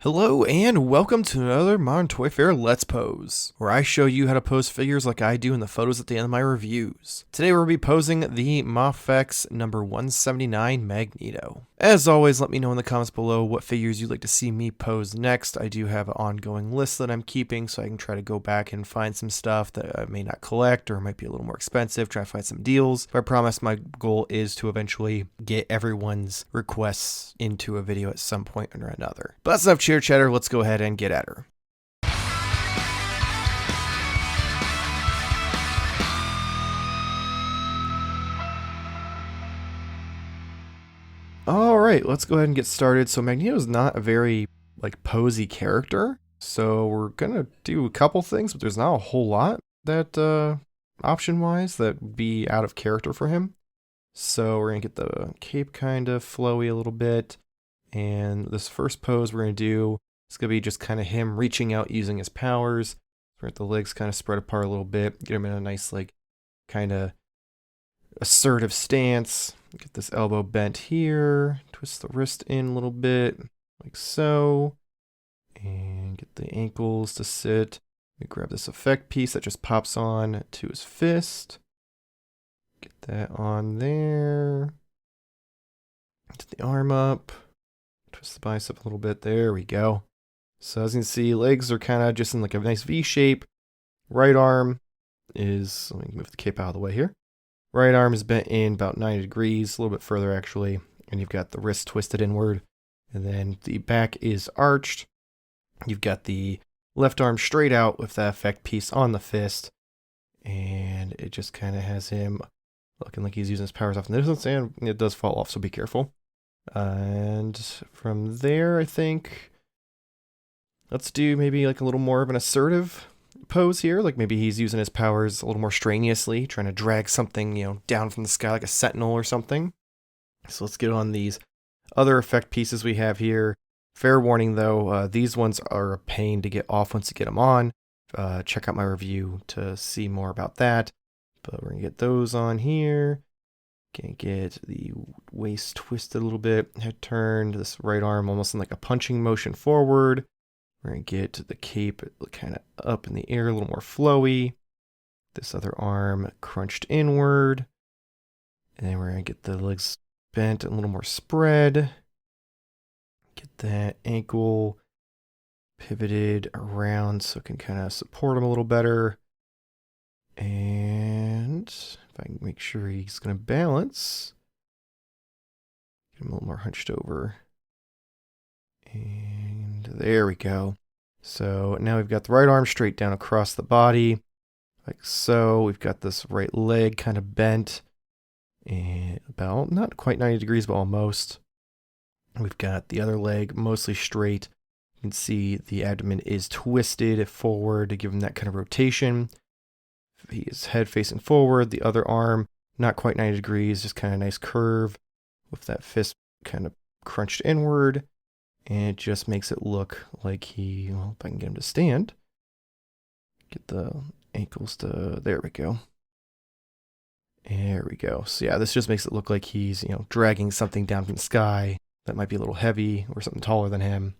Hello and welcome to another Modern Toy Fair Let's Pose, where I show you how to pose figures like I do in the photos at the end of my reviews. Today we'll be posing the Mafex number 179 Magneto. As always, let me know in the comments below what figures you'd like to see me pose next. I do have an ongoing list that I'm keeping, so I can try to go back and find some stuff that I may not collect or might be a little more expensive, try to find some deals. But I promise my goal is to eventually get everyone's requests into a video at some point or another. But that's enough chitter chatter, let's go ahead and get at her. Alright, let's go ahead and get started. So Magneto's not a very posy character, so we're gonna do a couple things, but there's not a whole lot that option wise that would be out of character for him. So we're gonna get the cape kind of flowy a little bit, and this first pose we're gonna do is gonna be just kind of him reaching out using his powers. We're at the legs kind of spread apart a little bit, get him in a nice kind of assertive stance. Get this elbow bent here, twist the wrist in a little bit, like so, and get the ankles to sit. We grab this effect piece that just pops on to his fist. Get that on there. Get the arm up, twist the bicep a little bit, there we go. So as you can see, legs are kind of just in a nice V shape. Right arm is, let me move the cape out of the way here. Right arm is bent in about 90 degrees, a little bit further actually, and you've got the wrist twisted inward, and then the back is arched. You've got the left arm straight out with that effect piece on the fist, and it just kind of has him looking like he's using his powers off in the distance, and it does fall off, so be careful. And from there, I think, let's do maybe a little more of an assertive pose here, maybe he's using his powers a little more strenuously, trying to drag something, down from the sky like a sentinel or something. So let's get on these other effect pieces we have here. Fair warning though, these ones are a pain to get off once you get them on. Check out my review to see more about that. But we're gonna get those on here. Gonna get the waist twisted a little bit, head turned, this right arm almost in a punching motion forward. We're going to get the cape kind of up in the air, a little more flowy. This other arm crunched inward. And then we're going to get the legs bent and a little more spread. Get that ankle pivoted around so it can kind of support him a little better. And if I can make sure he's going to balance, get him a little more hunched over. And there we go. So now we've got the right arm straight down across the body, like so. We've got this right leg kind of bent, and about not quite 90 degrees, but almost. We've got the other leg mostly straight. You can see the abdomen is twisted forward to give him that kind of rotation. His head facing forward, the other arm not quite 90 degrees, just kind of nice curve with that fist kind of crunched inward. And it just makes it look like he, well, if I can get him to stand. Get the ankles to, there we go. There we go. So yeah, this just makes it look like he's, dragging something down from the sky that might be a little heavy or something taller than him.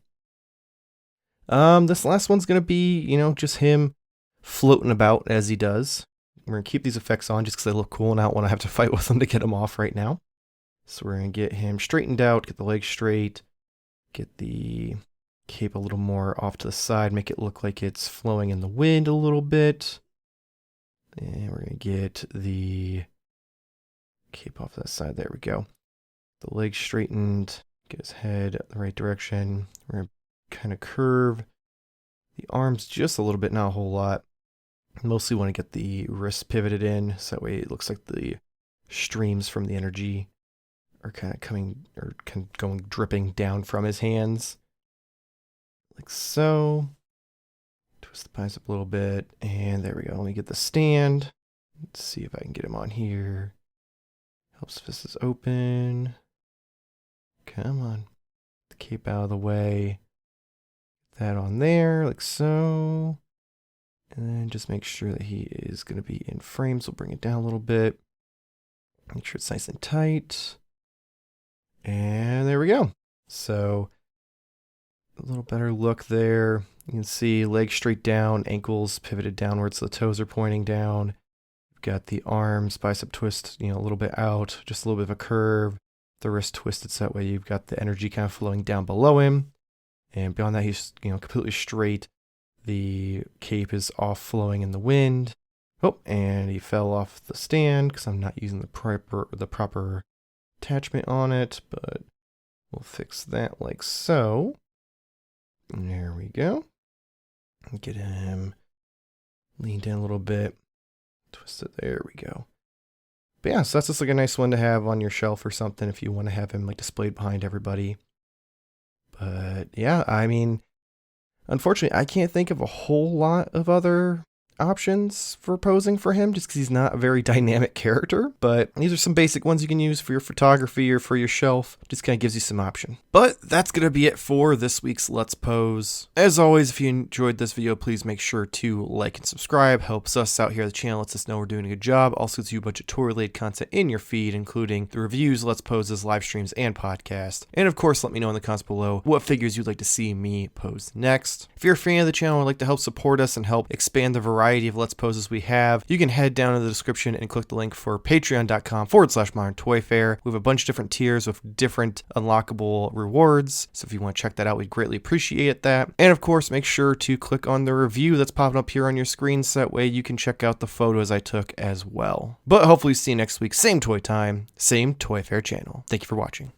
This last one's going to be, just him floating about as he does. We're going to keep these effects on just because they look cool and I don't want to have to fight with them to get them off right now. So we're going to get him straightened out, get the legs straight. Get the cape a little more off to the side, make it look like it's flowing in the wind a little bit. And we're going to get the cape off to the side. There we go. The legs straightened, get his head the right direction. We're going to kind of curve the arms just a little bit, not a whole lot. Mostly want to get the wrists pivoted in, so that way it looks like the streams from the energy are kind of coming, or kind of going dripping down from his hands. Like so. Twist the bicep a little bit, and there we go. Let me get the stand. Let's see if I can get him on here. Helps fist is open. Come on. The cape out of the way. That on there, like so. And then just make sure that he is going to be in frame, so bring it down a little bit. Make sure it's nice and tight. And there we go. So A little better look there. You can see legs straight down, ankles pivoted downwards, so the toes are pointing down. You've got the arms, bicep twist, a little bit out, just a little bit of a curve. The wrist twisted so that way you've got the energy kind of flowing down below him. And beyond that, he's completely straight. The cape is off flowing in the wind. Oh, and he fell off the stand because I'm not using the proper attachment on it, but we'll fix that like so. And there we go. Get him leaned in a little bit. Twist it. There we go. But yeah, so that's just like a nice one to have on your shelf or something if you want to have him like displayed behind everybody. But yeah, I mean, unfortunately, I can't think of a whole lot of other options for posing for him just because he's not a very dynamic character, but these are some basic ones you can use for your photography or for your shelf. Just kind of gives you some option. But that's gonna be it for this week's Let's Pose. As always, if you enjoyed this video, please make sure to like and subscribe. Helps us out here at the channel, lets us know we're doing a good job. Also gives you a bunch of toy related content in your feed, including the reviews, Let's Poses, live streams, and podcast. And of course, let me know in the comments below what figures you'd like to see me pose next. If you're a fan of the channel and would like to help support us and help expand the variety of Let's Poses we have, you can head down to the description and click the link for patreon.com/moderntoyfair. We have a bunch of different tiers with different unlockable rewards, so if you want to check that out, we'd greatly appreciate that. And of course, make sure to click on the review that's popping up here on your screen so that way you can check out the photos I took as well. But hopefully see you next week, same toy time, same Toy Fair channel. Thank you for watching.